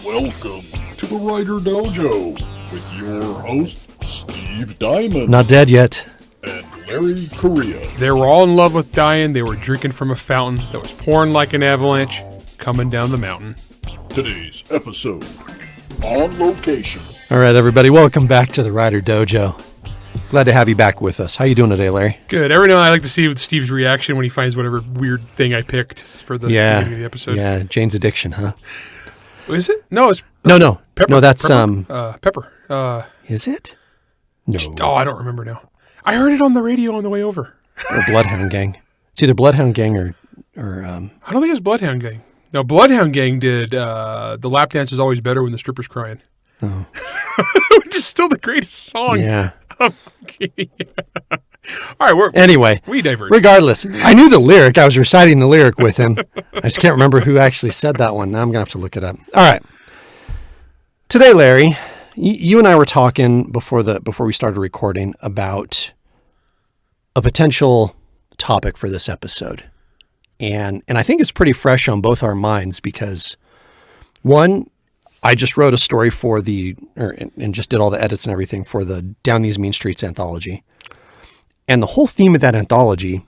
Welcome to the WriterDojo with your host, Steve Diamond. Not dead yet. And Larry Correia. They were all in love with dying. They were drinking from a fountain that was pouring like an avalanche coming down the mountain. Today's episode, On Location. All right, everybody, welcome back to the WriterDojo. Glad to have you back with us. How you doing today, Larry? Good. Every now and then I like to see Steve's reaction when he finds whatever weird thing I picked for the beginning of the episode. Yeah, Jane's Addiction, huh? Is it? No, it's No. Pepper. No, that's Pepper. Is it? No. Oh, I don't remember now. I heard it on the radio on the way over. Or Bloodhound Gang. It's either Bloodhound Gang or I don't think it's Bloodhound Gang. No, Bloodhound Gang did The Lap Dance is Always Better When the Stripper's Crying. Oh. Which is still the greatest song. Yeah. Okay. All right, we diverge. Regardless, I knew the lyric. I was reciting the lyric with him. I just can't remember who actually said that one. Now I'm going to have to look it up. All right. Today, Larry, you and I were talking before we started recording about a potential topic for this episode. And I think it's pretty fresh on both our minds because, one, I just wrote a story and just did all the edits and everything for the Down These Mean Streets anthology. And the whole theme of that anthology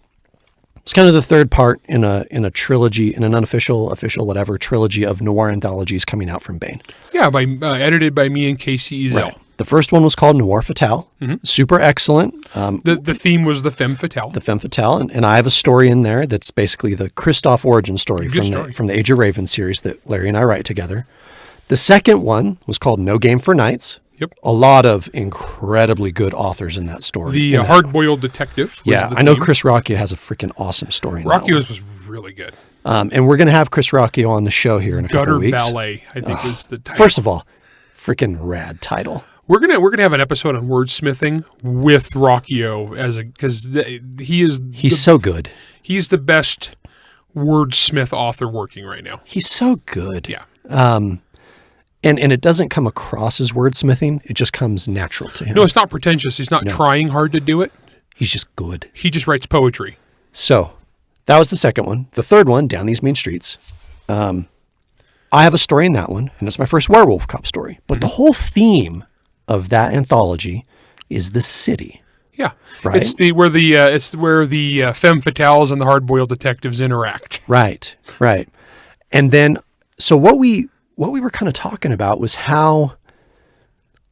is kind of the third part in a trilogy, in an unofficial, official, whatever, trilogy of noir anthologies coming out from Baen. Yeah, edited by me and Casey Ezel. Right. The first one was called Noir Fatale. Mm-hmm. Super excellent. The theme was the Femme Fatale. The Femme Fatale. And I have a story in there that's basically the Kristoff origin story from the Age of Raven series that Larry and I write together. The second one was called No Game for Knights. Yep. A lot of incredibly good authors in that story. The Hard-Boiled Detective. Yeah, I know Chris Rocchio has a freaking awesome story in that one. Rocchio's was really good. And we're going to have Chris Rocchio on the show here in a couple of weeks. Gutter Ballet, I think was the title. First of all, freaking rad title. We're gonna have an episode on wordsmithing with Rocchio because he's so good. He's the best wordsmith author working right now. He's so good. Yeah. And it doesn't come across as wordsmithing. It just comes natural to him. No, it's not pretentious. He's not trying hard to do it. He's just good. He just writes poetry. So that was the second one. The third one, Down These Mean Streets. I have a story in that one, and it's my first werewolf cop story. But the whole theme of that anthology is the city. Yeah, right. It's where the femme fatales and the hard-boiled detectives interact. Right. And then, so what we were kind of talking about was how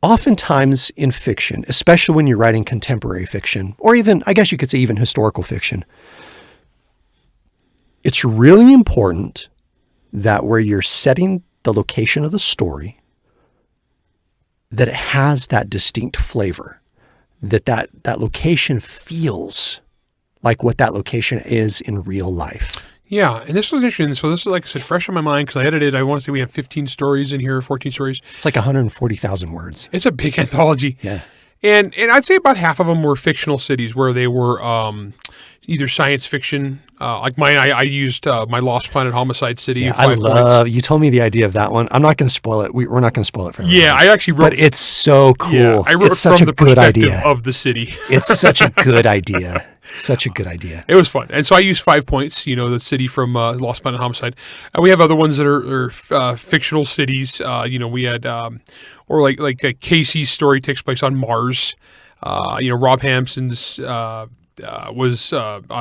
oftentimes in fiction, especially when you're writing contemporary fiction, or even, I guess you could say even historical fiction, it's really important that where you're setting the location of the story, that it has that distinct flavor, that location feels like what that location is in real life. Yeah, and this was interesting. So this is, like I said, fresh on my mind because I edited. I want to say we have 15 stories in here, 14 stories. It's like 140,000 words. It's a big anthology. Yeah. And I'd say about half of them were fictional cities where they were either science fiction. Like mine, I used my Lost Planet Homicide City. Yeah, I love. You told me the idea of that one. I'm not going to spoil it. We're not going to spoil it for everyone. Yeah, I actually wrote. But it's so cool. Yeah, I wrote it's such from a the good perspective idea of the city. It's such a good idea. Such a good idea. It was fun. And so I used 5 points, the city from Lost Planet Homicide. And we have other ones that are fictional cities. We had, or like Casey's story takes place on Mars. Rob Hampson's was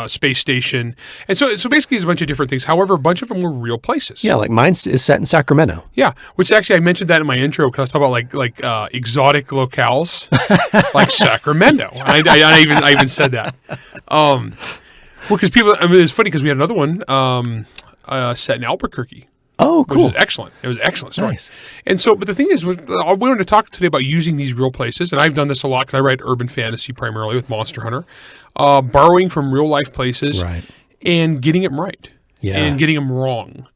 space station. And so basically it's a bunch of different things. However, a bunch of them were real places. Yeah, like mine is set in Sacramento. Yeah, which actually I mentioned that in my intro because I was talking about like exotic locales, like Sacramento. I even said that. Because people, it's funny because we had another one set in Albuquerque. Oh, cool. Which is excellent. It was an excellent story. Nice. And so, but the thing is, we wanted to talk today about using these real places, and I've done this a lot because I write urban fantasy primarily with Monster Hunter, borrowing from real life places and getting them right and getting them wrong,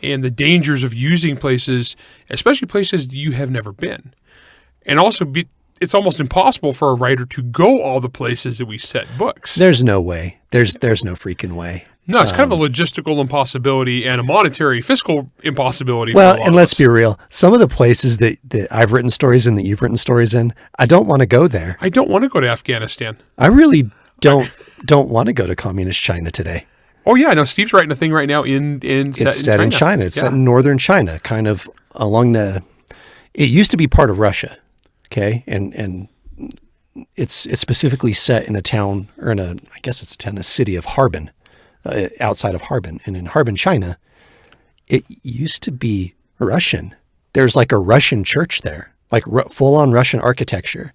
and the dangers of using places, especially places that you have never been. And also, it's almost impossible for a writer to go all the places that we set books. There's no way. There's no freaking way. No, it's kind of a logistical impossibility and a monetary, fiscal impossibility. Well, and let's be real. Some of the places that I've written stories in, that you've written stories in, I don't want to go there. I don't want to go to Afghanistan. I really don't want to go to communist China today. Oh, yeah. No, Steve's writing a thing right now it's set in China. It's set in northern China, kind of it used to be part of Russia, okay, and it's specifically set in a town, or a city of Harbin, outside of Harbin, and in Harbin, China, it used to be Russian. There's like a Russian church there, like full on Russian architecture,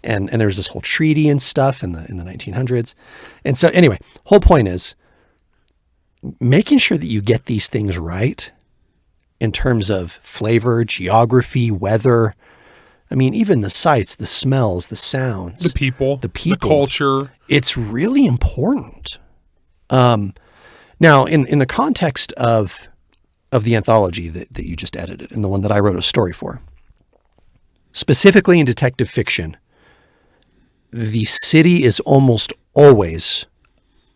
and there's this whole treaty and stuff in the 1900s, and so anyway, whole point is making sure that you get these things right in terms of flavor, geography, weather. I mean, even the sights, the smells, the sounds, the people, the culture. It's really important. Now, in the context of the anthology that you just edited and the one that I wrote a story for, specifically in detective fiction, the city is almost always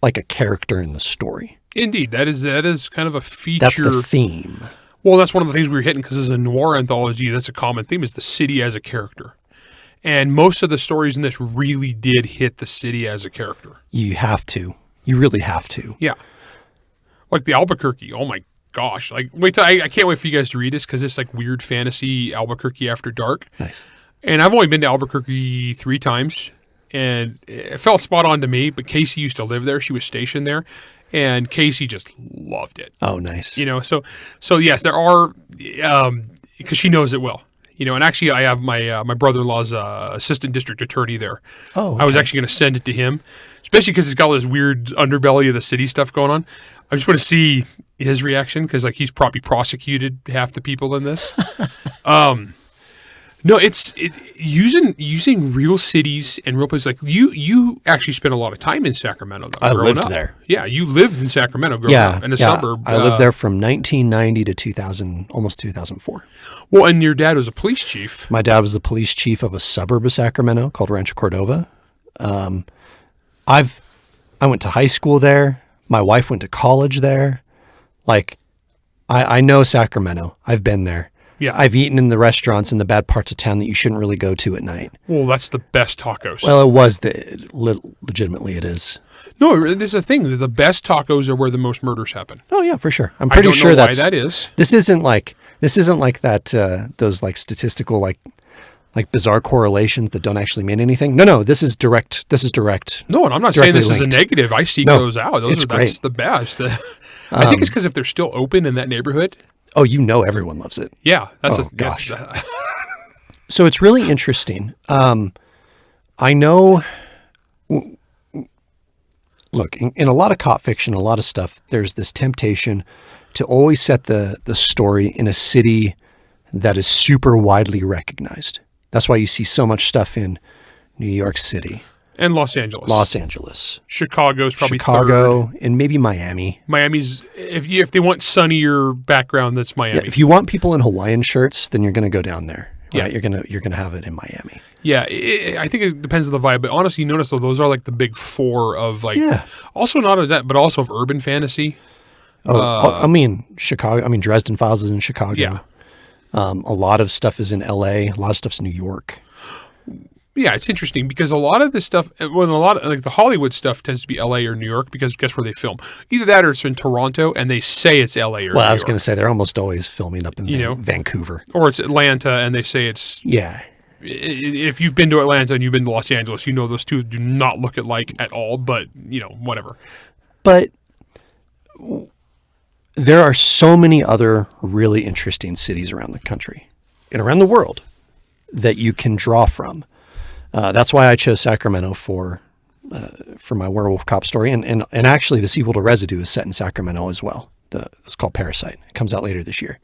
like a character in the story. Indeed, that is kind of a feature. That's the theme. Well, that's one of the things we were hitting, because as a noir anthology, that's a common theme, is the city as a character. And most of the stories in this really did hit the city as a character. You have to. You really have to. Yeah. Like the Albuquerque. Oh my gosh. Like, I can't wait for you guys to read this, because it's like weird fantasy Albuquerque after dark. Nice. And I've only been to Albuquerque 3 times, and it felt spot on to me, but Casey used to live there. She was stationed there. And Casey just loved it. Oh, nice. So yes, there are, because she knows it well. And actually I have my brother-in-law's assistant district attorney there. Oh, okay. I was actually going to send it to him, especially because it's got all this weird underbelly of the city stuff going on. I just want to see his reaction, because like he's probably prosecuted half the people in this. No, it's using real cities and real places. Like you actually spent a lot of time in Sacramento, though. I lived there. Yeah, you lived in Sacramento growing up in a suburb. I lived there from 1990 to 2000, almost 2004. Well, and your dad was a police chief. My dad was the police chief of a suburb of Sacramento called Rancho Cordova. I went to high school there. My wife went to college there. Like, I know Sacramento. I've been there. Yeah, I've eaten in the restaurants in the bad parts of town that you shouldn't really go to at night. Well, that's the best tacos. Well, it was legitimately it is. No, there's a thing. The best tacos are where the most murders happen. Oh yeah, for sure. I'm pretty sure why that is. This isn't like that. Those like statistical like bizarre correlations that don't actually mean anything. No, this is direct. No, and I'm not saying this is a negative. I seek those out. That's the best. I think it's because if they're still open in that neighborhood. Oh, everyone loves it. Yeah. Gosh. So it's really interesting. I know, look, in a lot of cop fiction, a lot of stuff, there's this temptation to always set the story in a city that is super widely recognized. That's why you see so much stuff in New York City. And Los Angeles. Chicago's probably Chicago, third. And maybe Miami. Miami's, if they want sunnier background, that's Miami. Yeah, if you want people in Hawaiian shirts, then you're going to go down there. Right? Yeah. You're gonna have it in Miami. Yeah, I think it depends on the vibe. But honestly, you notice though, those are like the big 4 of like. Yeah. Also not of that, but also of urban fantasy. I mean Chicago. I mean Dresden Files is in Chicago. Yeah. A lot of stuff is in L.A. A lot of stuff's in New York. Yeah, it's interesting because a lot of this stuff, well, a lot of like the Hollywood stuff tends to be L.A. or New York because guess where they film? Either that or it's in Toronto and they say it's L.A. or New York. Well, I was going to say they're almost always filming up in Vancouver. Or it's Atlanta and they say it's... Yeah. If you've been to Atlanta and you've been to Los Angeles, you know those two do not look alike at all, but, whatever. But there are so many other really interesting cities around the country and around the world that you can draw from. That's why I chose Sacramento for my werewolf cop story, and actually the sequel to Residue is set in Sacramento as well. It's called Parasite. It comes out later this year.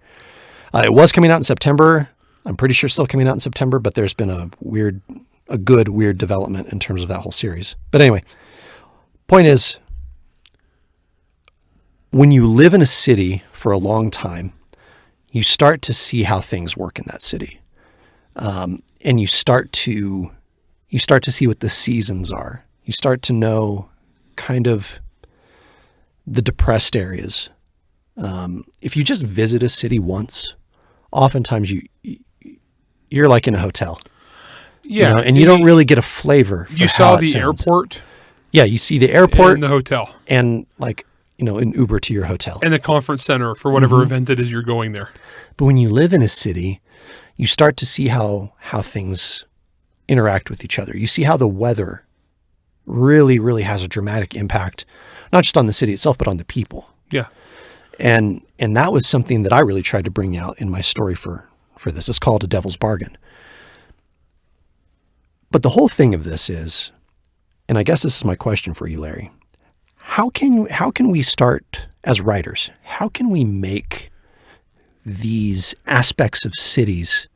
It was coming out in September. I'm pretty sure it's still coming out in September, but there's been a good weird development in terms of that whole series. But anyway, point is, when you live in a city for a long time, you start to see how things work in that city, and you start to see what the seasons are. You start to know kind of the depressed areas. If you just visit a city once, oftentimes you're like in a hotel. Yeah. And you don't really get a flavor for you how saw it the sounds. airport? Yeah, you see the airport. And the hotel. And like an Uber to your hotel. And the conference center for whatever event it is you're going there. But when you live in a city, you start to see how things interact with each other. You see how the weather really, really has a dramatic impact, not just on the city itself, but on the people. Yeah. And that was something that I really tried to bring out in my story for this. It's called A Devil's Bargain. But the whole thing of this is, and I guess this is my question for you, Larry, how can we start as writers? How can we make these aspects of cities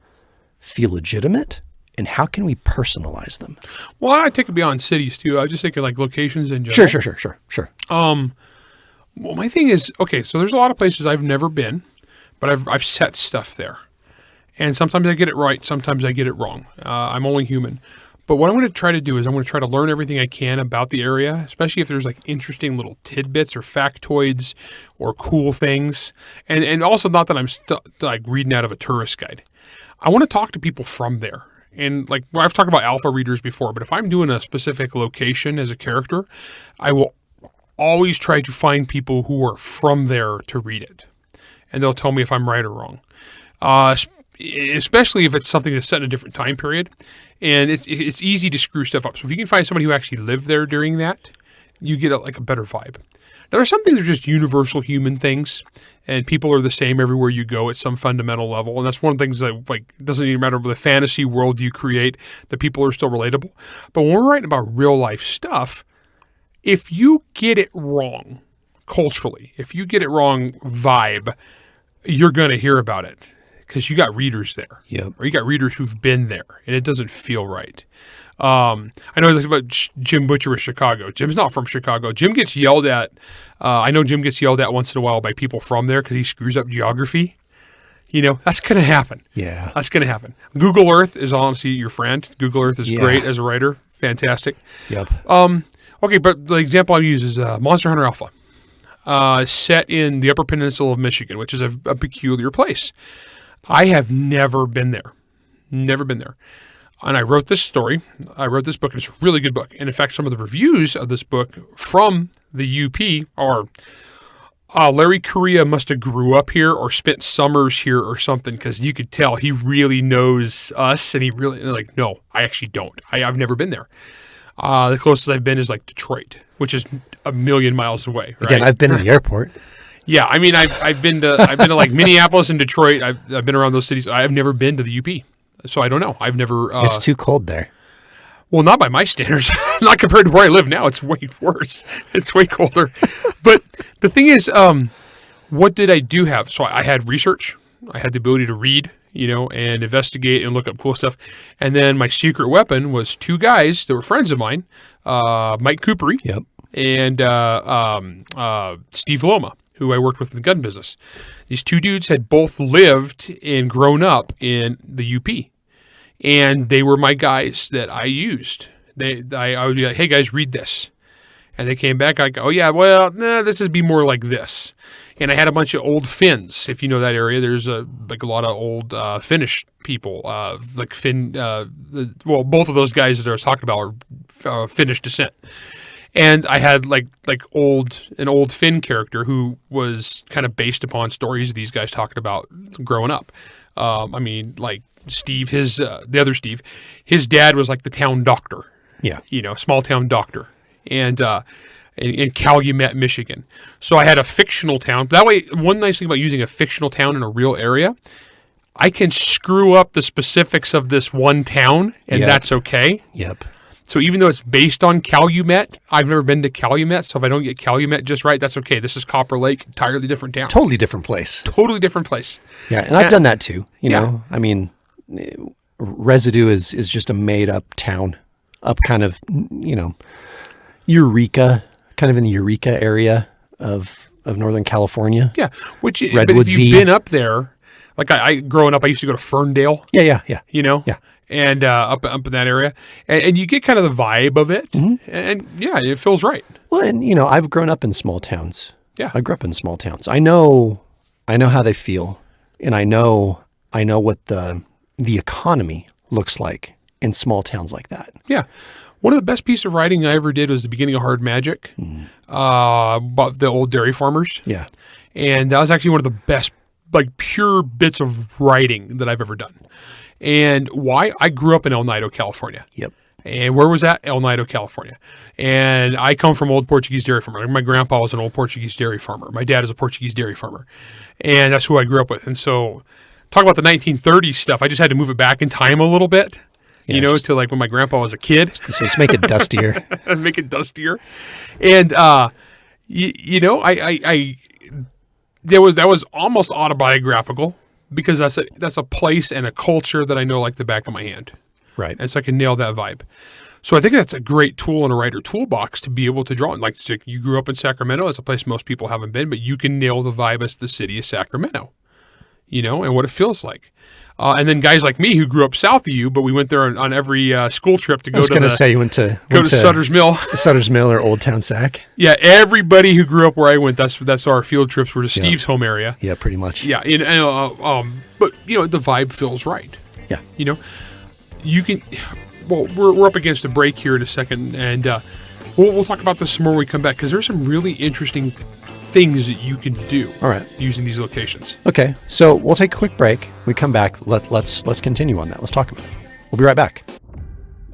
feel legitimate? And how can we personalize them? Well, I take it beyond cities too. I just think of like locations in general. Sure. Well, my thing is, okay, so there's a lot of places I've never been, but I've set stuff there. And sometimes I get it right, sometimes I get it wrong. I'm only human. But what I'm going to try to do is I'm going to try to learn everything I can about the area, especially if there's like interesting little tidbits or factoids or cool things. And also not that I'm like reading out of a tourist guide. I want to talk to people from there. And like I've talked about alpha readers before, but if I'm doing a specific location as a character, I will always try to find people who are from there to read it. And they'll tell me if I'm right or wrong. Especially if it's something that's set in a different time period. And it's easy to screw stuff up. So if you can find somebody who actually lived there during that, you get a better vibe. Now there's some things that are just universal human things, and people are the same everywhere you go at some fundamental level. And that's one of the things that it doesn't even matter the fantasy world you create, the people are still relatable. But when we're writing about real life stuff, if you get it wrong culturally, if you get it wrong vibe, you're going to hear about it. Because you got readers there, or you got readers who've been there, and it doesn't feel right. I know it's about Jim Butcher of Chicago. Jim's not from Chicago. Jim gets yelled at. I know Jim gets yelled at once in a while by people from there because he screws up geography. That's going to happen. Yeah, that's going to happen. Google Earth is honestly your friend. Google Earth is great as a writer. Fantastic. Yep. Okay, but the example I use is Monster Hunter Alpha, set in the Upper Peninsula of Michigan, which is a peculiar place. I have never been there. Never been there. And I wrote this story. I wrote this book, and it's a really good book. And in fact, some of the reviews of this book from the UP are, Larry Correia must have grew up here or spent summers here or something, because you could tell he really knows us, and he really, no, I actually don't. I've never been there. The closest I've been is Detroit, which is a million miles away. Right? Again, I've been to the airport. Yeah, I mean, I've been to Minneapolis and Detroit. I've been around those cities. I've never been to the UP, so I don't know. I've never. It's too cold there. Well, not by my standards. Not compared to where I live now. It's way worse. It's way colder. But the thing is, what did I do have? So I had research. I had the ability to read, and investigate and look up cool stuff. And then my secret weapon was two guys that were friends of mine, Mike Coopery, and Steve Loma, who I worked with in the gun business. These two dudes had both lived and grown up in the UP. And they were my guys that I used. I would be like, hey guys, read this. And they came back, I go, oh yeah, well, this would be more like this. And I had a bunch of old Finns. If you know that area, there's a lot of old Finnish people, both of those guys that I was talking about are Finnish descent. And I had an old Finn character who was kind of based upon stories these guys talked about growing up. Steve, the other Steve, his dad was the town doctor. Yeah. Small town doctor. And in Calumet, Michigan. So I had a fictional town. That way, one nice thing about using a fictional town in a real area, I can screw up the specifics of this one town, and that's okay. Yep. So even though it's based on Calumet, I've never been to Calumet, so if I don't get Calumet just right, that's okay. This is Copper Lake, entirely different town. Totally different place. Totally different place. Yeah, and I've done that too. You know, I mean, Residue is just a made-up town, up kind of, Eureka, kind of in the Eureka area of Northern California. Yeah, but if Redwoodsy. you've been up there, I growing up, I used to go to Ferndale. Yeah. Yeah. And up in that area, and you get kind of the vibe of it, and it feels right. Well, and I've grown up in small towns. Yeah, I grew up in small towns. I know how they feel, and I know what the economy looks like in small towns like that. Yeah. One of the best pieces of writing I ever did was the beginning of Hard Magic, about the old dairy farmers. Yeah. And that was actually one of the best, like, pure bits of writing that I've ever done. And why? I grew up in El Nido, California. Yep. And where was that? El Nido, California. And I come from old Portuguese dairy farmer. My grandpa was an old Portuguese dairy farmer. My dad is a Portuguese dairy farmer. And that's who I grew up with. And so, talk about the 1930s stuff. I just had to move it back in time a little bit, to like when my grandpa was a kid. So just make it dustier. Make it dustier. And, that was almost autobiographical because that's a place and a culture that I know like the back of my hand. Right. And so I can nail that vibe. So I think that's a great tool in a writer toolbox to be able to draw. Like, you grew up in Sacramento. It's a place most people haven't been, but you can nail the vibe as the city of Sacramento, and what it feels like. And then guys like me who grew up south of you, but we went there on every school trip to go to. I was going to say you went to Sutter's Mill. Sutter's Mill or Old Town Sac. Yeah, everybody who grew up where I went, that's our field trips were to Steve's home area. Yeah, pretty much. Yeah, but the vibe feels right. Yeah. You can. Well, we're up against a break here in a second, and we'll talk about this some more when we come back because there's some really interesting things that you can do. All right. Using these locations. Okay, so we'll take a quick break. We come back. Let's continue on that. Let's talk about it. We'll be right back.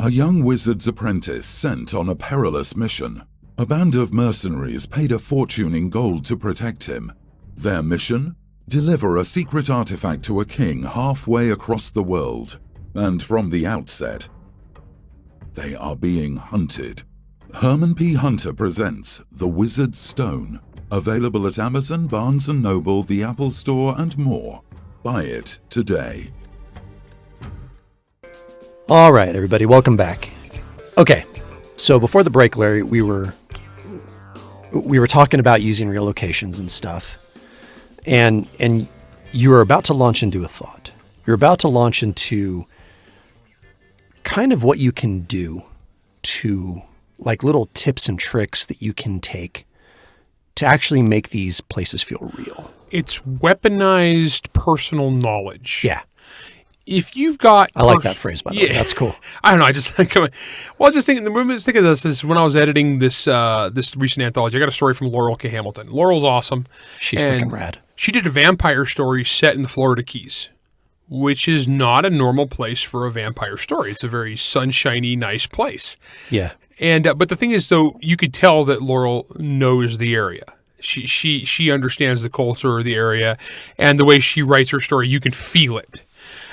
A young wizard's apprentice sent on a perilous mission. A band of mercenaries paid a fortune in gold to protect him. Their mission? Deliver a secret artifact to a king halfway across the world. And from the outset, they are being hunted. Herman P. Hunter presents The Wizard's Stone. Available at Amazon, Barnes & Noble, the Apple Store, and more. Buy it today. All right, everybody, welcome back. Okay, so before the break, Larry, we were talking about using real locations and stuff, and you were about to launch into a thought. You're about to launch into kind of what you can do to, like, little tips and tricks that you can take to actually make these places feel real. It's weaponized personal knowledge. Yeah. If you've got... I like that phrase, by the way. That's cool. I don't know. I just think of this is when I was editing this recent anthology. I got a story from Laurel K. Hamilton. Laurel's awesome. She's freaking rad. She did a vampire story set in the Florida Keys, which is not a normal place for a vampire story. It's a very sunshiny, nice place. Yeah. And but the thing is, though, you could tell that Laurel knows the area. She understands the culture of the area, and the way she writes her story, you can feel it.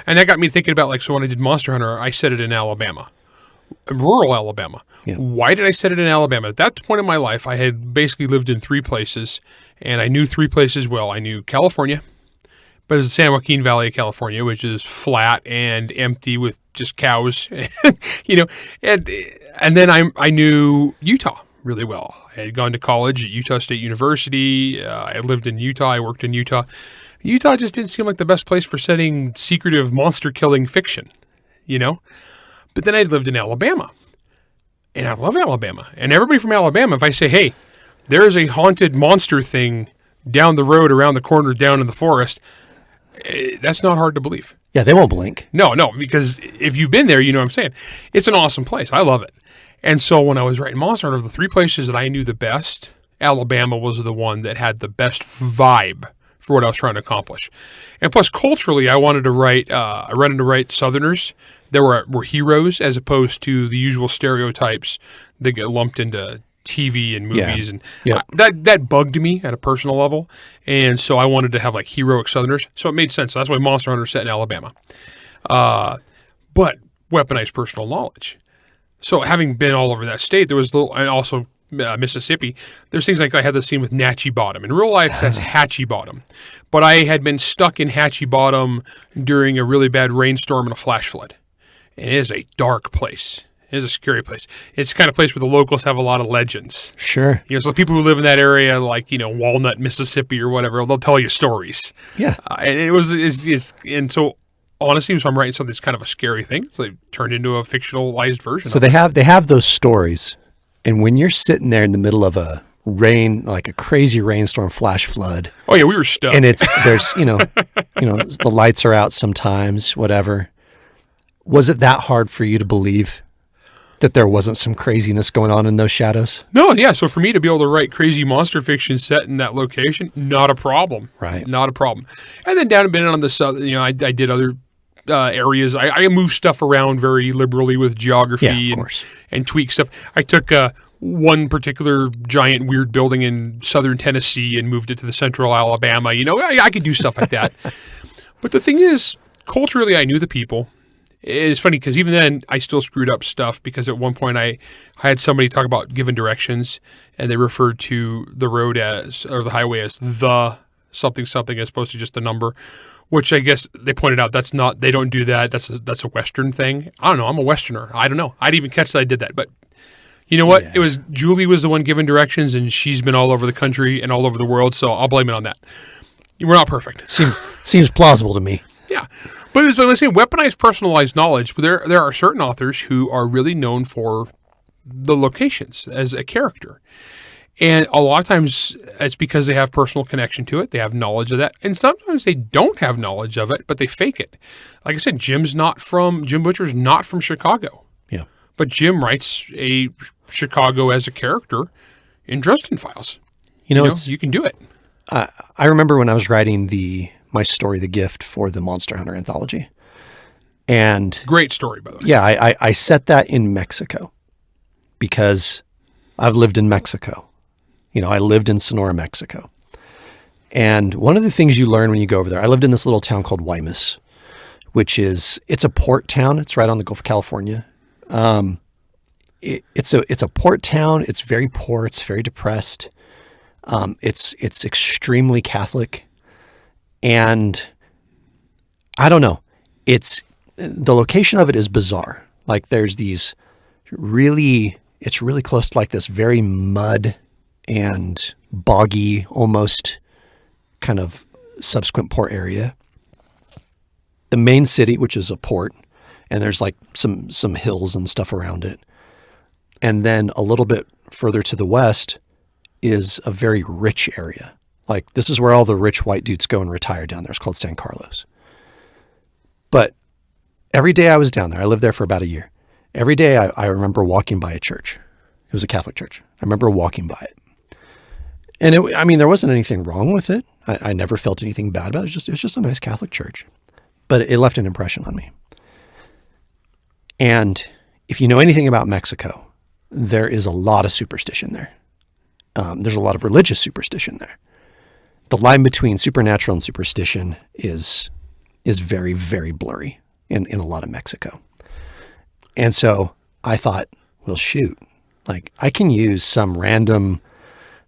And that got me thinking about, like, so when I did Monster Hunter, I set it in Alabama, rural Alabama. Yeah. Why did I set it in Alabama? At that point in my life, I had basically lived in 3 places, and I knew 3 places well. I knew California, but it was the San Joaquin Valley of California, which is flat and empty with just cows, and then I knew Utah really well. I had gone to college at Utah State University. I lived in Utah. I worked in Utah. Utah just didn't seem like the best place for setting secretive monster-killing fiction, But then I lived in Alabama, and I love Alabama. And everybody from Alabama, if I say, hey, there's a haunted monster thing down the road, around the corner, down in the forest, that's not hard to believe. Yeah, they won't blink. No, because if you've been there, you know what I'm saying. It's an awesome place. I love it. And so when I was writing Monster Hunter, of the 3 places that I knew the best, Alabama was the one that had the best vibe for what I was trying to accomplish. And plus, culturally, I wanted to write Southerners that were heroes as opposed to the usual stereotypes that get lumped into TV and movies. Yeah. And that bugged me at a personal level. And so I wanted to have, like, heroic Southerners. So it made sense. So that's why Monster Hunter is set in Alabama. But weaponized personal knowledge. So having been all over that state, there was and also Mississippi, there's things like I had this scene with Natchez Bottom. In real life, that's Hatchie Bottom. But I had been stuck in Hatchie Bottom during a really bad rainstorm and a flash flood. And it is a dark place. It is a scary place. It's the kind of place where the locals have a lot of legends. Sure. So people who live in that area, like, Walnut, Mississippi or whatever, they'll tell you stories. Yeah. And so honestly, so I'm writing something that's kind of a scary thing. So they turned into a fictionalized version. So they have those stories, and when you're sitting there in the middle of a rain, like a crazy rainstorm, flash flood. Oh yeah, we were stuck. And there's the lights are out sometimes, whatever. Was it that hard for you to believe that there wasn't some craziness going on in those shadows. No, yeah. So for me to be able to write crazy monster fiction set in that location, not a problem. Right. Not a problem. And then down a bit on the south, I did other areas. I moved stuff around very liberally with geography and tweak stuff. I took one particular giant weird building in southern Tennessee and moved it to the central Alabama. I could do stuff like that. But the thing is, culturally, I knew the people. It's funny because even then I still screwed up stuff because at one point I had somebody talk about given directions and they referred to the road or the highway as the something as opposed to just the number, which I guess they pointed out they don't do that. That's a Western thing. I don't know. I'm a Westerner. I don't know. I didn't even catch that I did that, but you know what? Yeah. It was Julie was the one giving directions and she's been all over the country and all over the world. So I'll blame it on that. We're not perfect. Seems plausible to me. Yeah. But as I was saying, weaponized personalized knowledge, there are certain authors who are really known for the locations as a character. And a lot of times it's because they have personal connection to it. They have knowledge of that. And sometimes they don't have knowledge of it, but they fake it. Like I said, Jim Butcher's not from Chicago. Yeah. But Jim writes a Chicago as a character in Dresden Files. You can do it. I remember when I was writing my story, The Gift, for the Monster Hunter anthology. And great story, by the way. Yeah, I set that in Mexico because I've lived in Mexico. I lived in Sonora, Mexico. And one of the things you learn when you go over there, I lived in this little town called Guaymas, it's a port town. It's right on the Gulf of California. It's a port town. It's very poor. It's very depressed. It's extremely Catholic. And I don't know, the location of it is bizarre. Like there's it's really close to like this very mud and boggy, almost kind of subsequent port area. The main city, which is a port, and there's like some hills and stuff around it. And then a little bit further to the west is a very rich area. Like this is where all the rich white dudes go and retire down there. It's called San Carlos. But every day I was down there, I lived there for about a year. Every day I remember walking by a church. It was a Catholic church. I remember walking by it. And there wasn't anything wrong with it. I never felt anything bad about it. It was just a nice Catholic church. But it left an impression on me. And if you know anything about Mexico, there is a lot of superstition there. There's a lot of religious superstition there. The line between supernatural and superstition is very, very blurry in a lot of Mexico. And so I thought, well, shoot, like I can use some random,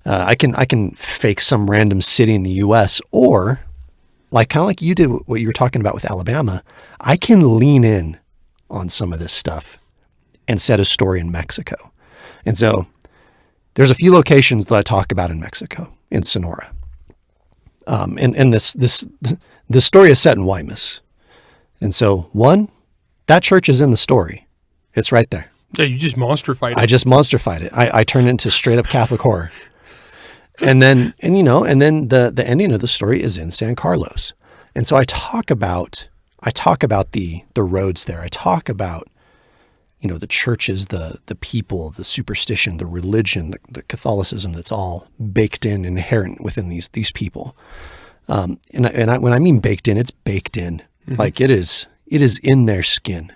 I can fake some random city in the U.S. or like kind of like you did what you were talking about with Alabama, I can lean in on some of this stuff and set a story in Mexico. And so there's a few locations that I talk about in Mexico, in Sonora. And this story is set in Guaymas. And so that church is in the story. It's right there. Yeah, you just monstrified it. I just monstrified it. I turned it into straight up Catholic horror. And then the ending of the story is in San Carlos. And so I talk about the roads there. I talk about, the churches, the people, the superstition, the religion, the Catholicism that's all baked in, inherent within these people. And when I mean baked in, it's baked in. Mm-hmm. Like it is in their skin.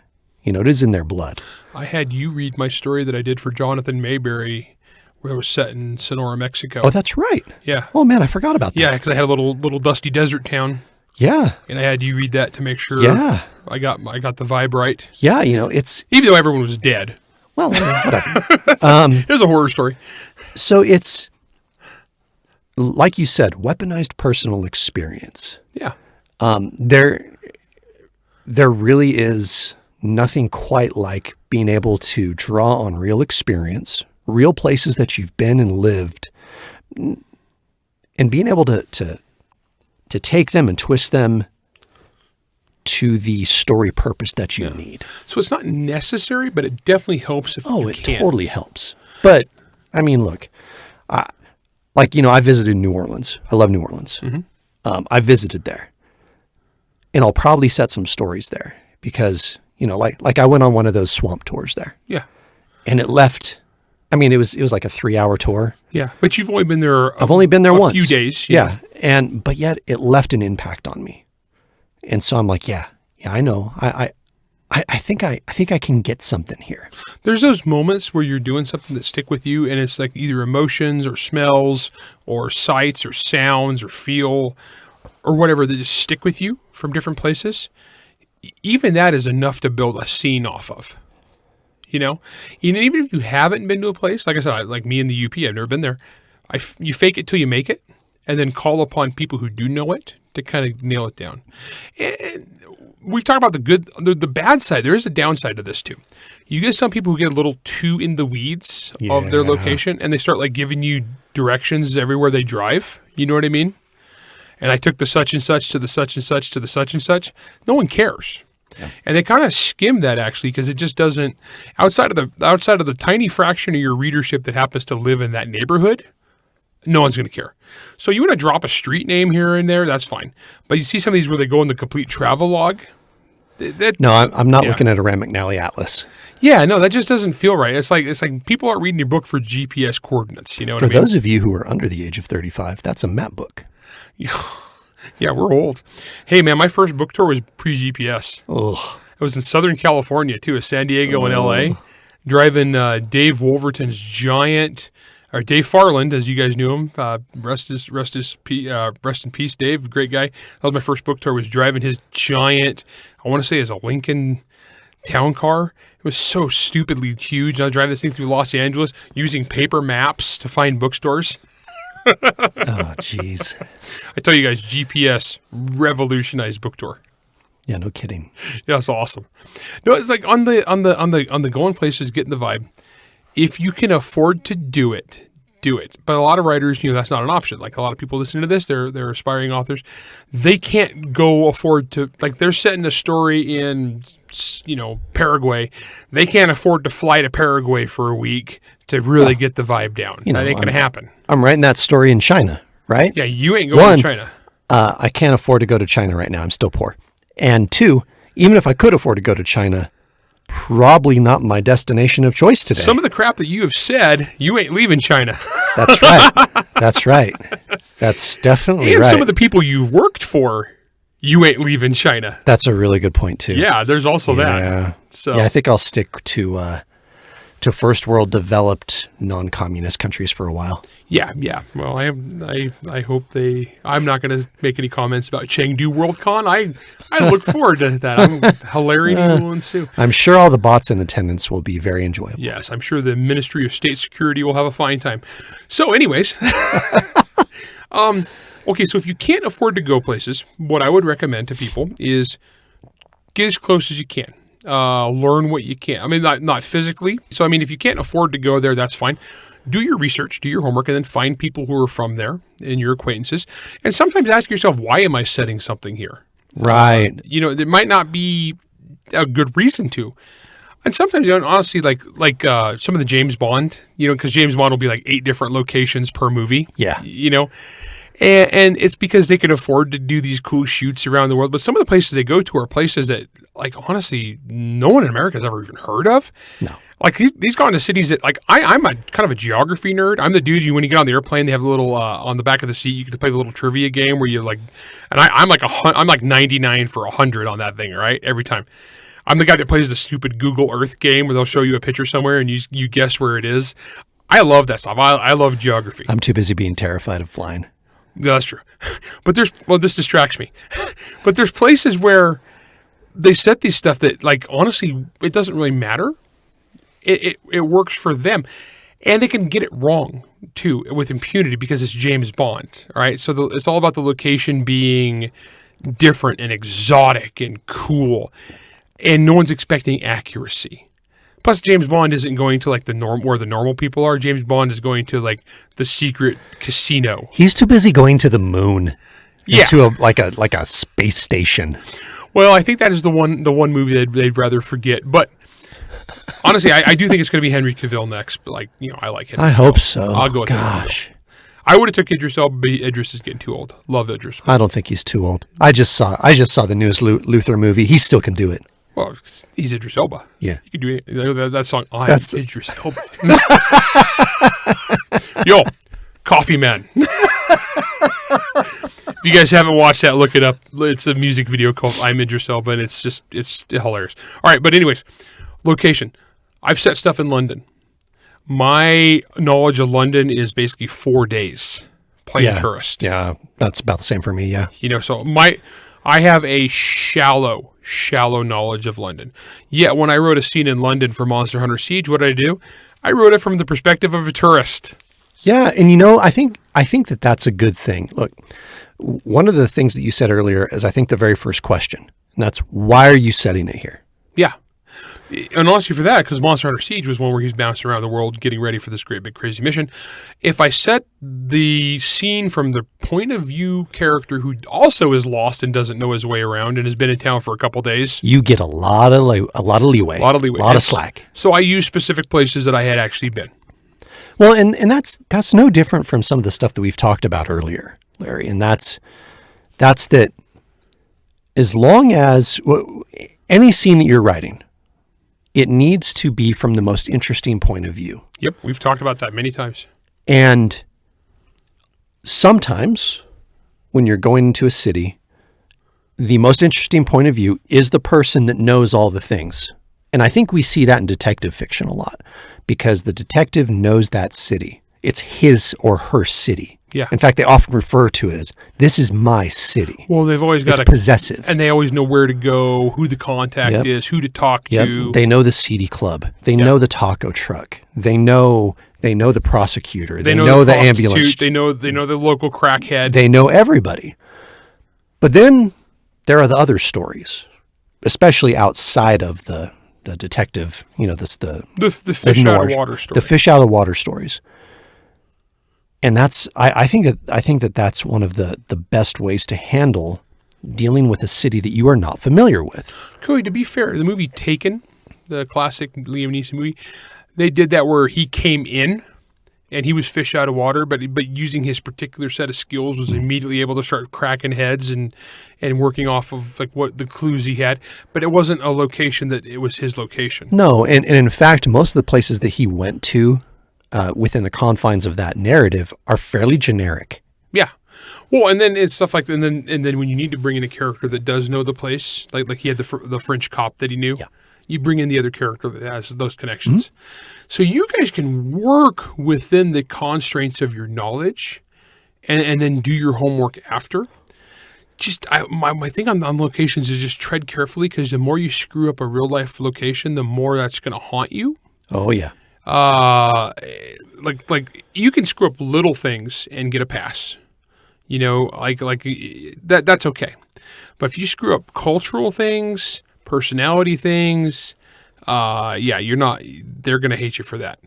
It is in their blood. I had you read my story that I did for Jonathan Mayberry, where it was set in Sonora, Mexico. Oh, that's right. Yeah. Oh man, I forgot about that. Yeah, because I had a little dusty desert town. Yeah. And I had you read that to make sure. Yeah. I got the vibe right. Yeah, it's even though everyone was dead. Well, whatever. It was a horror story. So it's like you said, weaponized personal experience. Yeah. There really is nothing quite like being able to draw on real experience, real places that you've been and lived, and being able to take them and twist them to the story purpose that you need. So it's not necessary, but it definitely helps if you can. Oh, it totally helps. But, I mean, look, I visited New Orleans. I love New Orleans. Mm-hmm. I visited there. And I'll probably set some stories there because, like I went on one of those swamp tours there. Yeah. and it left. I mean, it was like a 3-hour tour. Yeah, but you've only been there. I've only been there once. A few days. Yeah, but yet it left an impact on me, and so I'm like, yeah, I know. I think I can get something here. There's those moments where you're doing something that stick with you, and it's like either emotions or smells or sights or sounds or feel or whatever that just stick with you from different places. Even that is enough to build a scene off of. You know, even if you haven't been to a place, like I said, like me in the UP, I've never been there. You fake it till you make it, and then call upon people who do know it to kind of nail it down. And we've talked about the bad side. There is a downside to this too. You get some people who get a little too in the weeds of their location, and they start like giving you directions everywhere they drive. You know what I mean? And I took the such and such to the such and such to the such and such. No one cares. Yeah. And they kind of skim that actually because it just doesn't outside of the tiny fraction of your readership that happens to live in that neighborhood. No one's going to care. So you want to drop a street name here and there, that's fine. But you see some of these where they go in the complete travelogue. No, I'm not looking at a Rand McNally atlas. Yeah, no, that just doesn't feel right. It's like people aren't reading your book for GPS coordinates. You know what I mean? For those of you who are under the age of 35, that's a map book. Yeah, we're old. Hey, man, my first book tour was pre-GPS. Ugh. It was in Southern California, too, San Diego and L.A., driving Dave Wolverton's giant, or Dave Farland, as you guys knew him. Rest in peace, Dave, great guy. That was my first book tour, was driving his giant, I want to say it's a Lincoln town car. It was so stupidly huge. I was driving this thing through Los Angeles using paper maps to find bookstores. Oh, jeez. I tell you guys, GPS revolutionized book tour. Yeah, no kidding. Yeah, it's awesome. No, it's like on the going places, getting the vibe. If you can afford to do it, do it. But a lot of writers, that's not an option. Like a lot of people listening to this, they're aspiring authors. They can't go afford to, like they're setting a story in, Paraguay. They can't afford to fly to Paraguay for a week to really get the vibe down. That ain't going to happen. I'm writing that story in China, right? Yeah, you ain't going to China. I can't afford to go to China right now. I'm still poor. And 2, even if I could afford to go to China, probably not my destination of choice today. Some of the crap that you have said, you ain't leaving China. That's right. That's right. That's definitely right. And some of the people you've worked for, you ain't leaving China. That's a really good point, too. Yeah, there's also that. So. Yeah, I think I'll stick to first world developed non-communist countries for a while. Yeah. Well, I hope I'm not going to make any comments about Chengdu Worldcon. I look forward to that. Hilarity will ensue. I'm sure all the bots in attendance will be very enjoyable. Yes, I'm sure the Ministry of State Security will have a fine time. So anyways, okay, so if you can't afford to go places, what I would recommend to people is get as close as you can. Learn what you can. I mean, not physically. So, I mean, if you can't afford to go there, that's fine. Do your research, do your homework, and then find people who are from there and your acquaintances. And sometimes ask yourself, why am I setting something here? Right. There might not be a good reason to. And sometimes, honestly, like some of the James Bond, because James Bond will be like 8 different locations per movie. Yeah. And it's because they can afford to do these cool shoots around the world. But some of the places they go to are places that, like, honestly, no one in America has ever even heard of. No. Like, he's gone to cities that, like, I'm a kind of a geography nerd. I'm the dude, when you get on the airplane, they have a little, on the back of the seat, you can play the little trivia game where you, like, and I'm like 99 for 100 on that thing, right? Every time. I'm the guy that plays the stupid Google Earth game where they'll show you a picture somewhere and you guess where it is. I love that stuff. I love geography. I'm too busy being terrified of flying. Yeah, that's true. But this distracts me. But there's places where they set these stuff that, like, honestly, it doesn't really matter. It works for them. And they can get it wrong, too, with impunity because it's James Bond, all right? So it's all about the location being different and exotic and cool. And no one's expecting accuracy. Plus, James Bond isn't going to, like, where the normal people are. James Bond is going to, like, the secret casino. He's too busy going to the moon. Yeah. To a space station. Well, I think that is the one movie they'd rather forget. But honestly, I do think it's going to be Henry Cavill next. But, like, I like Henry Cavill. I hope so. I'll go with Gosh. Henry Cavill. I would have took Idris Elba, but Idris is getting too old. Love Idris. I don't think he's too old. I just saw the newest Luther movie. He still can do it. Well, he's Idris Elba. Yeah. You could do that song, That's- Idris Elba. Yo, Coffee Man. If you guys haven't watched that, look it up. It's a music video called I'm Idris Elba, and it's hilarious. All right, but anyways, location. I've set stuff in London. My knowledge of London is basically 4 days playing tourist. Yeah, that's about the same for me, yeah. So I have a shallow knowledge of London. Yet when I wrote a scene in London for Monster Hunter Siege, what did I do? I wrote it from the perspective of a tourist. Yeah, and I think that that's a good thing. Look, one of the things that you said earlier is I think the very first question, and that's why are you setting it here? Yeah. And honestly for that, because Monster Hunter Siege was one where he's bouncing around the world getting ready for this great big crazy mission. If I set the scene from the point of view character who also is lost and doesn't know his way around and has been in town for a couple days, you get a lot of leeway, a lot of slack. So I use specific places that I had actually been. Well, and that's no different from some of the stuff that we've talked about earlier, Larry. And that's that as long as any scene that you're writing, it needs to be from the most interesting point of view. Yep, we've talked about that many times. And sometimes when you're going into a city, the most interesting point of view is the person that knows all the things. And I think we see that in detective fiction a lot because the detective knows that city. It's his or her city. Yeah. In fact, they often refer to it as, this is my city. Well, they've always got it's possessive. And they always know where to go, who the contact is, who to talk to. They know the seedy club. They know the taco truck. They know the prosecutor. They know the ambulance. They know the local crackhead. They know everybody. But then there are the other stories, especially outside of the detective, the fish out of water story. The fish out of water stories. And I think that that's one of the best ways to handle dealing with a city that you are not familiar with. Cody, to be fair, the movie Taken, the classic Liam Neeson movie, they did that where he came in and he was fish out of water, but using his particular set of skills was immediately able to start cracking heads and working off of like what the clues he had. But it wasn't a location that it was his location. No, and in fact, most of the places that he went to within the confines of that narrative are fairly generic. Yeah. Well, and then it's stuff like, and then when you need to bring in a character that does know the place, like he had the French cop that he knew, you bring in the other character that has those connections. Mm-hmm. So you guys can work within the constraints of your knowledge and then do your homework after. Just my thing on locations is just tread carefully because the more you screw up a real life location, the more that's going to haunt you. Oh, yeah. Like you can screw up little things and get a pass, like that's okay. But if you screw up cultural things, personality things, they're going to hate you for that.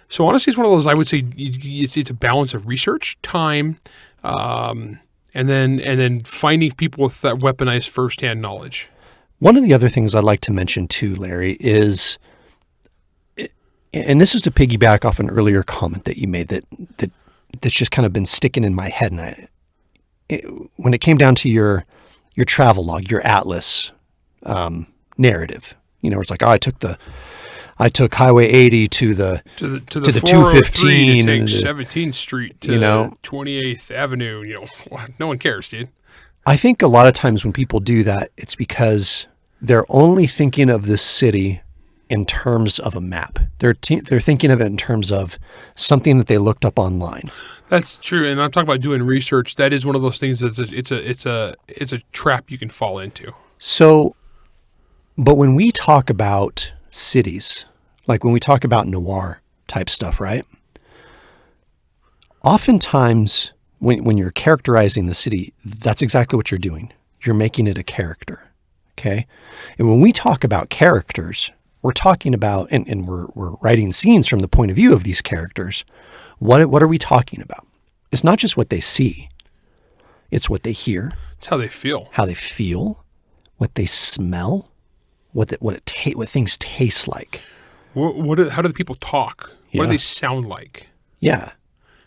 So honestly, it's one of those, I would say it's a balance of research, time, and then finding people with that weaponized firsthand knowledge. One of the other things I'd like to mention too, Larry, is, and this is to piggyback off an earlier comment that you made that's just kind of been sticking in my head. And when it came down to your travelogue, your atlas narrative, it's like, I took Highway 80 to the 215 to take 17th Street to 28th Avenue. No one cares, dude. I think a lot of times when people do that, it's because they're only thinking of this city in terms of a map. They're thinking of it in terms of something that they looked up online. That's true, and I'm talking about doing research. That is one of those things that's it's a trap you can fall into. So, but when we talk about cities, like when we talk about noir type stuff, right? Oftentimes, when you're characterizing the city, that's exactly what you're doing. You're making it a character, okay? And when we talk about characters, we're talking about, and we're writing scenes from the point of view of these characters. What are we talking about? It's not just what they see. It's what they hear. It's how they feel. What they smell, what things taste like. How do the people talk? Yeah. What do they sound like? Yeah.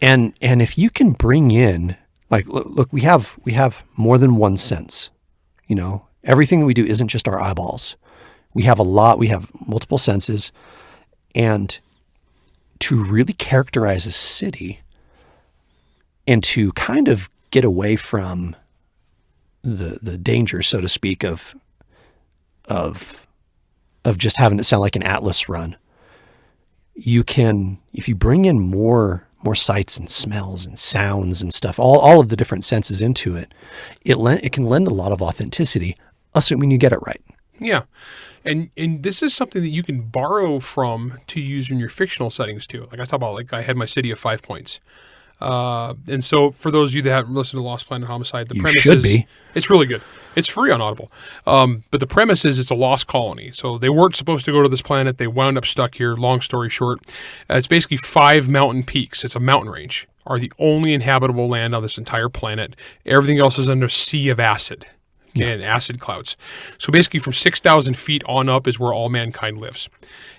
And if you can bring in, like, look, we have more than one sense. Everything that we do isn't just our eyeballs. We have multiple senses, and to really characterize a city and to kind of get away from the danger, so to speak, of just having it sound like an atlas run, you can, if you bring in more sights and smells and sounds and stuff, all of the different senses into it, it can lend a lot of authenticity, assuming you get it right. Yeah. And this is something that you can borrow from to use in your fictional settings too. Like I talk about, like I had my city of 5 points. And so for those of you that haven't listened to Lost Planet Homicide, the premise should is, be. It's really good. It's free on Audible. But the premise is it's a lost colony. So they weren't supposed to go to this planet. They wound up stuck here. Long story short, it's basically 5 mountain peaks. It's a mountain range, are the only inhabitable land on this entire planet. Everything else is under a sea of acid. And acid clouds. So basically from 6,000 feet on up is where all mankind lives.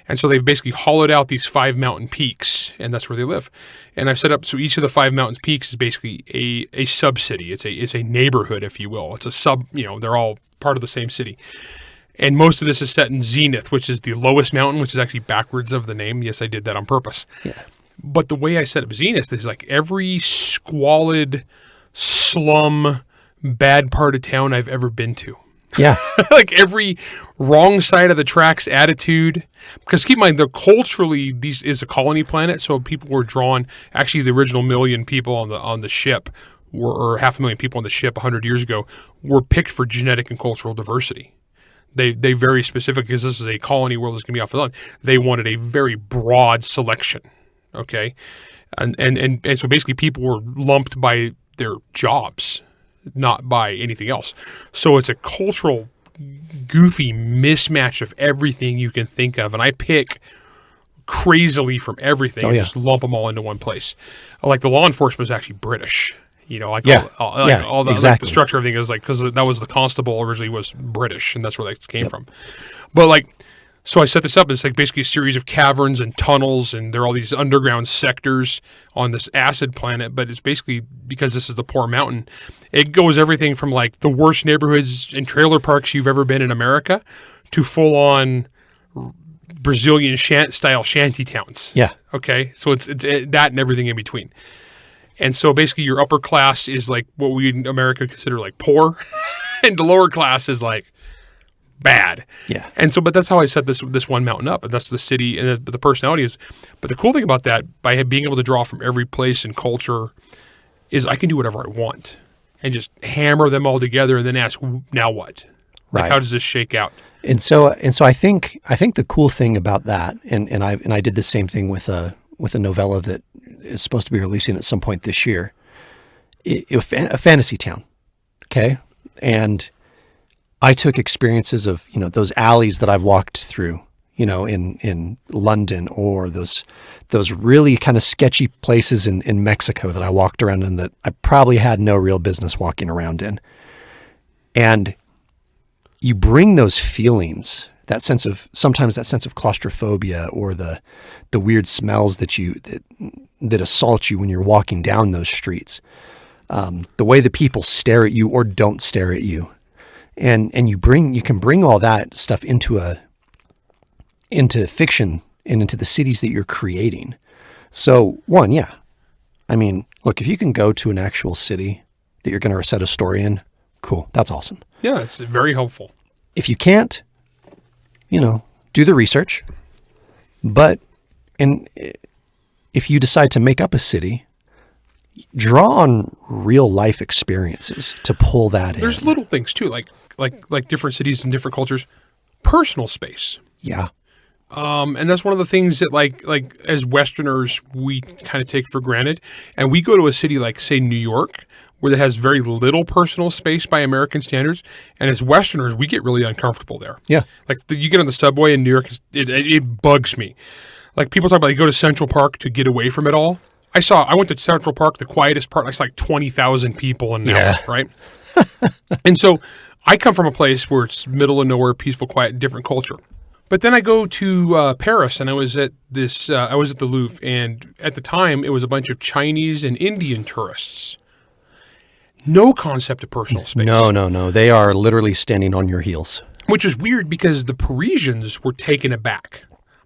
And so they've basically hollowed out these 5 mountain peaks, and that's where they live. And I've set up, so each of the 5 mountain peaks is basically a sub-city. It's a neighborhood, if you will. It's a sub, they're all part of the same city. And most of this is set in Zenith, which is the lowest mountain, which is actually backwards of the name. Yes, I did that on purpose. Yeah. But the way I set up Zenith is like every squalid slum bad part of town I've ever been to. Yeah. Like every wrong side of the tracks attitude. Because keep in mind, culturally, these is a colony planet, so people were drawn. Actually, the original 1 million people on the ship, or 500,000 people on the ship 100 years ago, were picked for genetic and cultural diversity. They very specific, because this is a colony world that's going to be off the land. They wanted a very broad selection. Okay, and so basically, people were lumped by their jobs, not by anything else. So it's a cultural, goofy mismatch of everything you can think of. And I pick crazily from everything and just lump them all into one place. Like the law enforcement was actually British. All the, exactly. Like the structure of everything is like, because that was the constable originally was British, and that's where that came from. But like, so I set this up. It's like basically a series of caverns and tunnels, and there are all these underground sectors on this acid planet. But it's basically, because this is the poor mountain, it goes everything from like the worst neighborhoods and trailer parks you've ever been in America to full-on Brazilian style shanty towns. Yeah. Okay. So it's that and everything in between. And so basically your upper class is like what we in America consider like poor, and the lower class is like bad. Yeah. And so, but that's how I set this one mountain up, and that's the city, and the personality is. But the cool thing about that, by being able to draw from every place and culture, is I can do whatever I want and just hammer them all together, and then ask, now what? Like, Right. how does this shake out? And so I think the cool thing about that, and I did the same thing with a novella that is supposed to be releasing at some point this year, a fantasy town, okay, and I took experiences of those alleys that I've walked through, in London, or those really kind of sketchy places in Mexico that I walked around in that I probably had no real business walking around in, and you bring those feelings, sometimes that sense of claustrophobia, or the weird smells that assault you when you're walking down those streets, the way the people stare at you or don't stare at you, and you can bring all that stuff into fiction and into the cities that you're creating. So look, if you can go to an actual city that you're going to set a story in, cool, that's awesome. Yeah, it's very helpful. If you can't, do the research. But if you decide to make up a city, draw on real life experiences to pull that in. There's little things too, like different cities and different cultures, personal space. Yeah. And that's one of the things that like as Westerners, we kind of take for granted. And we go to a city like, say, New York, where it has very little personal space by American standards. And as Westerners, we get really uncomfortable there. Yeah. Like you get on the subway in New York, it bugs me. Like people talk about, you go to Central Park to get away from it all. I went to Central Park, the quietest part, I saw like 20,000 people in an hour, right? And so I come from a place where it's middle of nowhere, peaceful, quiet, different culture. But then I go to Paris, and I was at the Louvre, and at the time it was a bunch of Chinese and Indian tourists. No concept of personal space. No. They are literally standing on your heels. which is weird because the Parisians were taken aback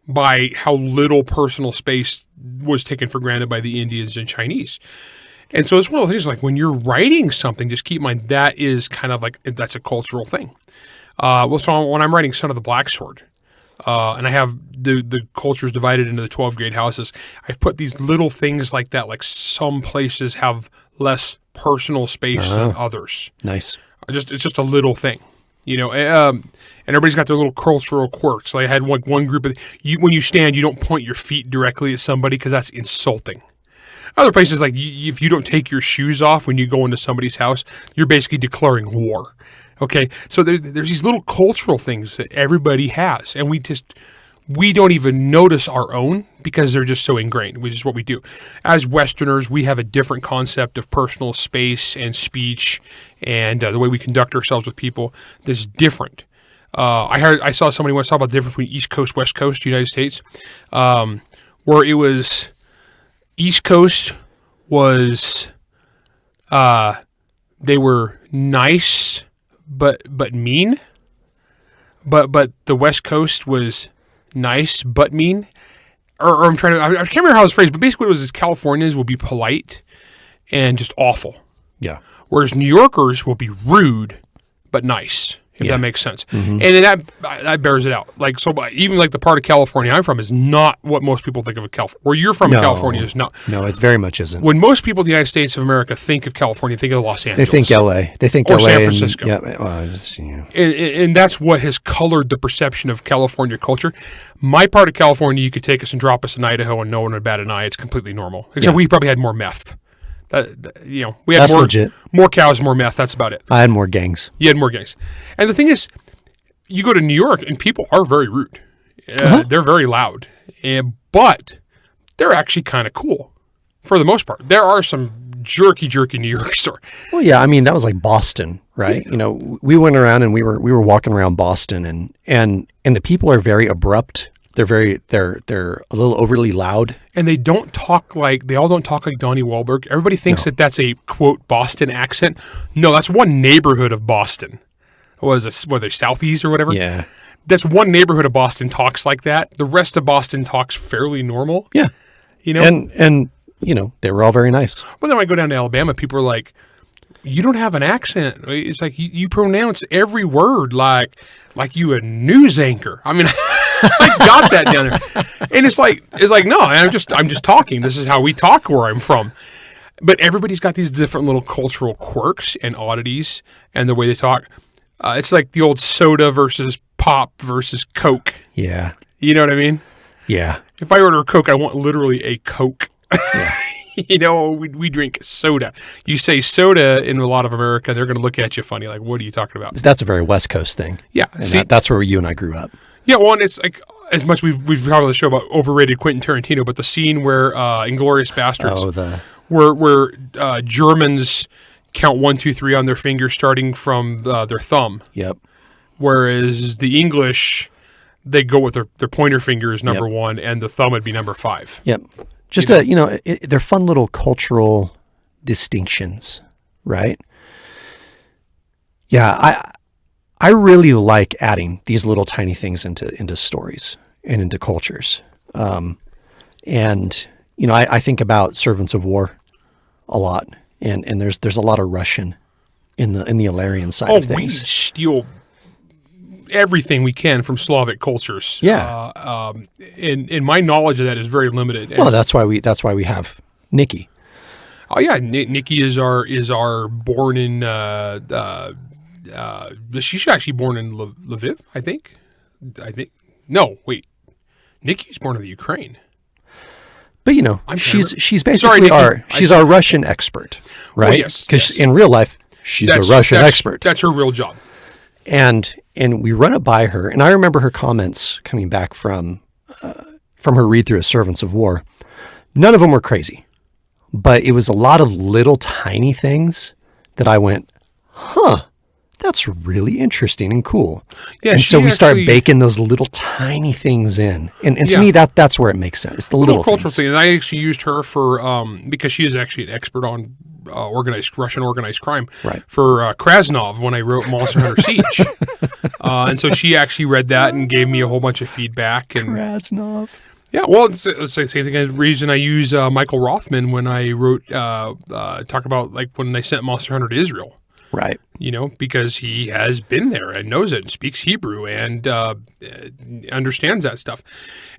by how little personal space was taken for granted by the Indians and Chinese. And so it's one of those things like when you're writing something, just keep in mind that is kind of like, that's a cultural thing. So when I'm writing Son of the Black Sword, and I have the cultures divided into the 12 great houses, I've put these little things like that, like some places have less personal space than others. Nice. It's just a little thing, and everybody's got their little cultural quirks. Like I had one group of, when you stand, you don't point your feet directly at somebody because that's insulting. Other places, like if you don't take your shoes off when you go into somebody's house, you're basically declaring war. Okay, so there's these little cultural things that everybody has, and we don't even notice our own because they're just so ingrained, which is what we do. As Westerners, we have a different concept of personal space and speech and the way we conduct ourselves with people that's different. I saw somebody once talk about the difference between East Coast, West Coast, United States, where it was East Coast was they were nice but mean, but the West Coast was nice but mean, or I can't remember how it was phrased, but basically what it was is Californians will be polite and just awful, whereas New Yorkers will be rude but nice, if that makes sense. And then that bears it out. Like, so even like the part of California I'm from is not what most people think of California. Where you're from in California is not. No, it very much isn't. When most people in the United States of America think of California, think of Los Angeles. They think L.A. They think or L.A. San Francisco. And that's what has colored the perception of California culture. My part of California, you could take us and drop us in Idaho and no one would bat an eye. It's completely normal. Except we probably had more meth. We had legit. More cows, more meth. That's about it. I had more gangs. You had more gangs. And the thing is, you go to New York and people are very rude. They're very loud. But they're actually kind of cool for the most part. There are some jerky New Yorkers. Well, yeah. I mean, that was like Boston, right? Yeah. We went around and we were walking around Boston and the people are very abrupt. They're a little overly loud. And they all don't talk like Donnie Wahlberg. Everybody thinks that that's a, quote, Boston accent. No, that's one neighborhood of Boston. Whether Southeast or whatever. Yeah. That's one neighborhood of Boston talks like that. The rest of Boston talks fairly normal. Yeah. And they were all very nice. But then when I go down to Alabama, people are like, you don't have an accent. It's like you pronounce every word like you a news anchor. I mean, I got that down there. And it's like no, I'm just talking. This is how we talk where I'm from. But everybody's got these different little cultural quirks and oddities and the way they talk. It's like the old soda versus pop versus Coke. Yeah. You know what I mean? Yeah. If I order a Coke, I want literally a Coke. Yeah. We drink soda. You say soda in a lot of America, they're going to look at you funny, like, what are you talking about? That's a very West Coast thing. Yeah. And that's where you and I grew up. Yeah, well, and it's like, as much we've talked on the show about overrated Quentin Tarantino, but the scene where Inglourious Bastards, where Germans count 1, 2, 3 on their fingers starting from their thumb. Yep. Whereas the English, they go with their pointer finger is number 1, and the thumb would be number 5. Yep. Just they're fun little cultural distinctions, right? Yeah, I really like adding these little tiny things into stories and into cultures. I think about Servants of War a lot, and there's a lot of Russian in the Illyrian side of things. We steal everything we can from Slavic cultures. Yeah. And my knowledge of that is very limited. Well, that's why we have Nikki. Oh yeah, Nikki is our born in. She's actually born in Lviv, I think. No, wait. Nikki's born in the Ukraine. But she's basically our Russian expert, right? Well, yes. Because in real life, she's a Russian expert. That's her real job. And we run it by her, and I remember her comments coming back from her read through of Servants of War. None of them were crazy, but it was a lot of little tiny things that I went, that's really interesting and cool. Yeah, and so we start baking those little tiny things in. And to me, that's where it makes sense. It's the little cultural things. thing. And I actually used her for, because she is actually an expert on Russian organized crime. Right. For Krasnov when I wrote Monster Hunter Siege. And so she actually read that and gave me a whole bunch of feedback. And Krasnov. yeah, well, it's the same thing as the reason I use Michael Rothman when I wrote, talk about like when I sent Monster Hunter to Israel. Right. Because he has been there and knows it and speaks Hebrew and understands that stuff.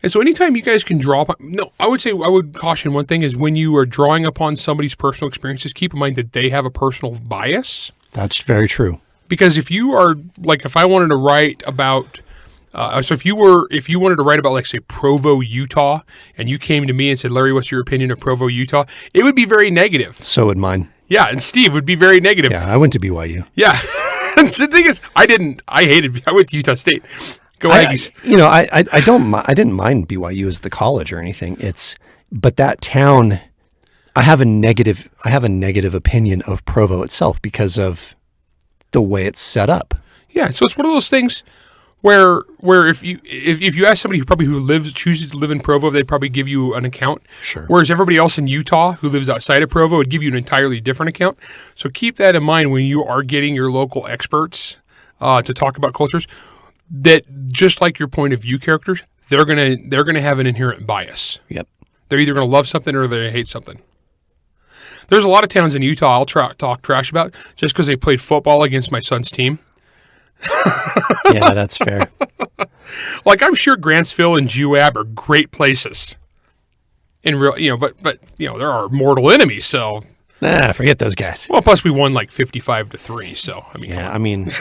And so anytime you guys can draw upon, I would caution one thing is when you are drawing upon somebody's personal experiences, keep in mind that they have a personal bias. That's very true. Because if you are, like, if I wanted to write about, if you wanted to write about, like, say, Provo, Utah, and you came to me and said, Larry, what's your opinion of Provo, Utah? It would be very negative. So would mine. Yeah, and Steve would be very negative. Yeah, I went to BYU. Yeah. And so the thing is, I went to Utah State. Go Aggies. I didn't mind BYU as the college or anything. But that town, I have a negative opinion of Provo itself because of the way it's set up. Yeah, so it's one of those things where if you ask somebody who chooses to live in Provo, they'd probably give you an account. Sure. Whereas everybody else in Utah who lives outside of Provo would give you an entirely different account. So keep that in mind when you are getting your local experts to talk about cultures. That just like your point of view characters, they're gonna have an inherent bias. Yep. They're either gonna love something or they're gonna hate something. There's a lot of towns in Utah I'll talk trash about just because they played football against my son's team. Yeah, that's fair. Like I'm sure Grantsville and Juab are great places. In real, but there are mortal enemies. So forget those guys. Well, plus we won like 55-3. So I mean,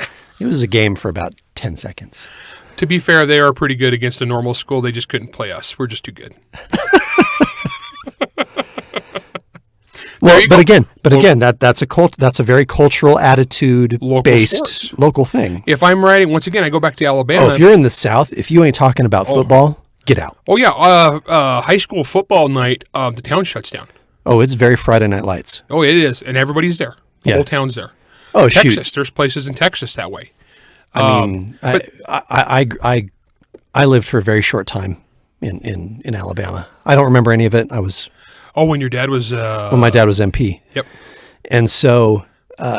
it was a game for about 10 seconds. To be fair, they are pretty good against a normal school. They just couldn't play us. We're just too good. Well, but again, that's a very cultural attitude based local thing. If I'm writing, once again, I go back to Alabama. If you're in the South, if you ain't talking about football, get out. Oh yeah, high school football night, the town shuts down. Oh, it's very Friday Night Lights. Oh, it is, and everybody's there. The whole town's there. Oh, Texas, shoot. There's places in Texas that way. I mean, I lived for a very short time in Alabama. I don't remember any of it. When your dad was... when my dad was MP. Yep. And so...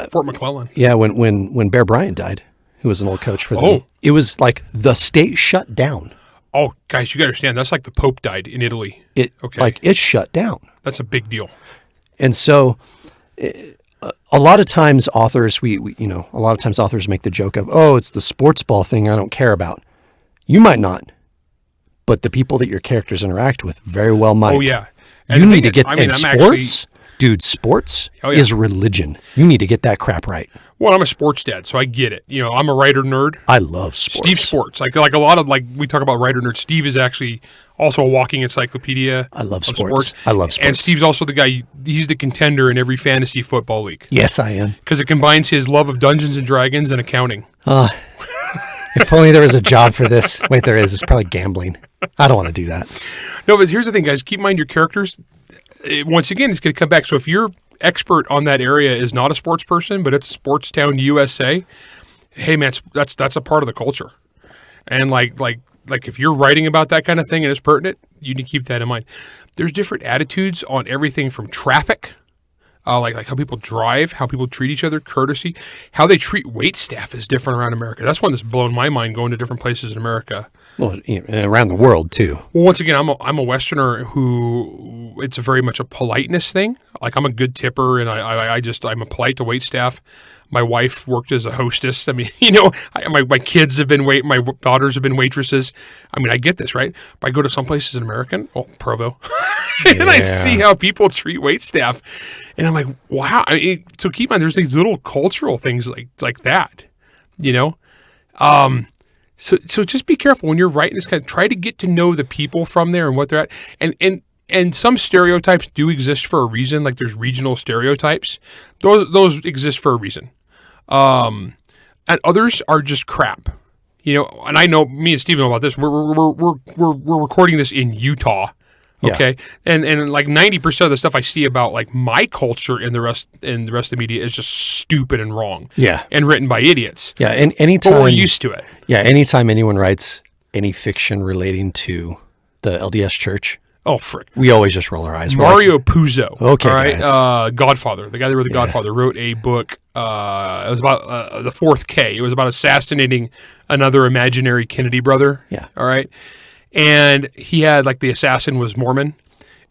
Fort McClellan. Yeah, when Bear Bryant died, who was an old coach for them, it was like the state shut down. Oh, guys, you got to understand, that's like the Pope died in Italy. Like, it shut down. That's a big deal. And so... a lot of times authors, authors make the joke of, it's the sports ball thing I don't care about. You might not, but the people that your characters interact with very well might. Oh, yeah. And you need to get sports. Dude, sports is religion. You need to get that crap right. Well, I'm a sports dad, so I get it. I'm a writer nerd. I love sports. Steve sports. Like a lot of, we talk about writer nerds. Steve is actually also a walking encyclopedia. I love sports. I love sports. And Steve's also the guy, he's the contender in every fantasy football league. Yes, I am. Because it combines his love of Dungeons and Dragons and accounting. If only there was a job for this. Wait, there is. It's probably gambling. I don't want to do that. No, but here's the thing, guys. Keep in mind your characters. Once again, it's going to come back. So if your expert on that area is not a sports person, but it's Sports Town USA, hey, man, that's a part of the culture. And like if you're writing about that kind of thing and it's pertinent, you need to keep that in mind. There's different attitudes on everything from traffic, like how people drive, how people treat each other, courtesy, how they treat wait staff is different around America. That's one that's blown my mind going to different places in America. Well, around the world too. Well, once again, I'm a Westerner who it's very much a politeness thing. Like I'm a good tipper, and I'm a polite to wait staff. My wife worked as a hostess. I mean, my kids have been my daughters have been waitresses. I mean, I get this, right? But I go to some places in America, Provo, and I see how people treat wait staff, and I'm like, wow. So keep in mind, there's these little cultural things like that, So just be careful when you're writing this kind of, try to get to know the people from there and what they're at. And some stereotypes do exist for a reason, like there's regional stereotypes. Those exist for a reason. And others are just crap. And I know me and Steve know about this. We're recording this in Utah. Okay. Yeah. And like 90% of the stuff I see about like my culture and the rest of the media is just stupid and wrong. Yeah. And written by idiots. Yeah. And anytime, but we're used to it. Yeah. Anytime anyone writes any fiction relating to the LDS Church, Oh, frick. We always just roll our eyes. Mario Puzo. Okay, all right? guys. Godfather. The guy that wrote The Godfather wrote a book. It was about the fourth K. It was about assassinating another imaginary Kennedy brother. Yeah. All right. And he had, like, the assassin was Mormon.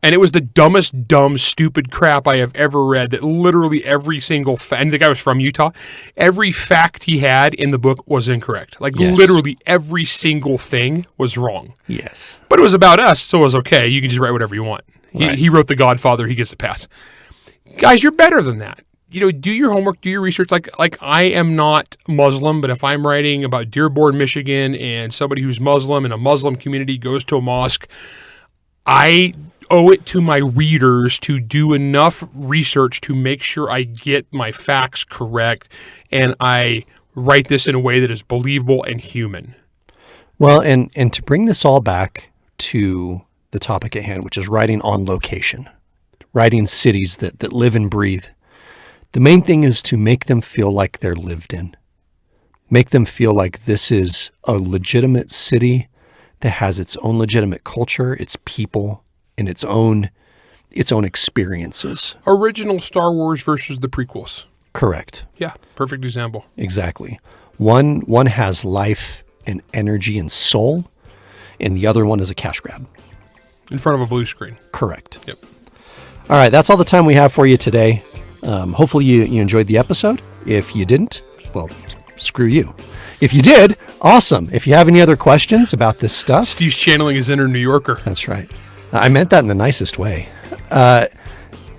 And it was the dumbest, dumb, stupid crap I have ever read, that literally every single fact, and the guy was from Utah, every fact he had in the book was incorrect. Like, literally every single thing was wrong. Yes. But it was about us, so it was okay. You can just write whatever you want. Right. He wrote The Godfather. He gets a pass. Guys, you're better than that. Do your homework, do your research. Like I am not Muslim, but if I'm writing about Dearborn, Michigan, and somebody who's Muslim in a Muslim community goes to a mosque, I owe it to my readers to do enough research to make sure I get my facts correct, and I write this in a way that is believable and human. Well, and to bring this all back to the topic at hand, which is writing on location, writing cities that live and breathe, the main thing is to make them feel like they're lived in. Make them feel like this is a legitimate city that has its own legitimate culture, its people, and its own experiences. Original Star Wars versus the prequels. Correct. Yeah, perfect example. Exactly. One has life and energy and soul, and the other one is a cash grab. In front of a blue screen. Correct. Yep. All right, that's all the time we have for you today. Hopefully you enjoyed the episode. If you didn't, well, screw you. If you did, awesome. If you have any other questions about this stuff. Steve's channeling his inner New Yorker. That's right. I meant that in the nicest way.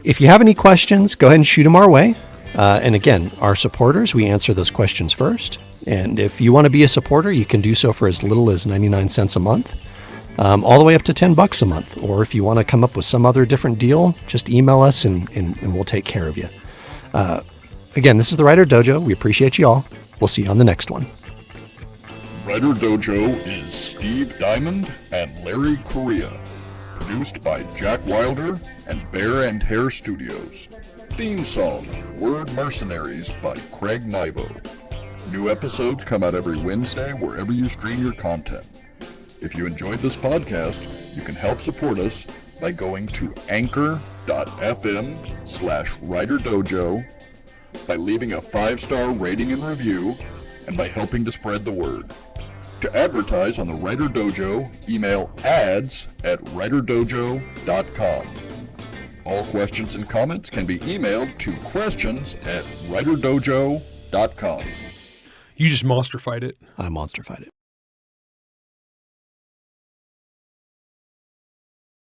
If you have any questions, go ahead and shoot them our way. And again, our supporters, we answer those questions first. And if you want to be a supporter, you can do so for as little as 99 cents a month, all the way up to $10 a month. Or if you want to come up with some other different deal, just email us and we'll take care of you. Again, this is the Writer Dojo. We appreciate you all. We'll see you on the next one. Writer Dojo is Steve Diamond and Larry Correia. Produced by Jack Wilder and Bear and Hare Studios. Theme song, Word Mercenaries by Craig Nivo. New episodes come out every Wednesday wherever you stream your content. If you enjoyed this podcast, you can help support us by going to anchor.fm/WriterDojo, by leaving a 5-star rating and review, and by helping to spread the word. To advertise on the Writer Dojo, email ads@writerdojo.com. All questions and comments can be emailed to questions@writerdojo.com. You just monster fight it. I monster fight it.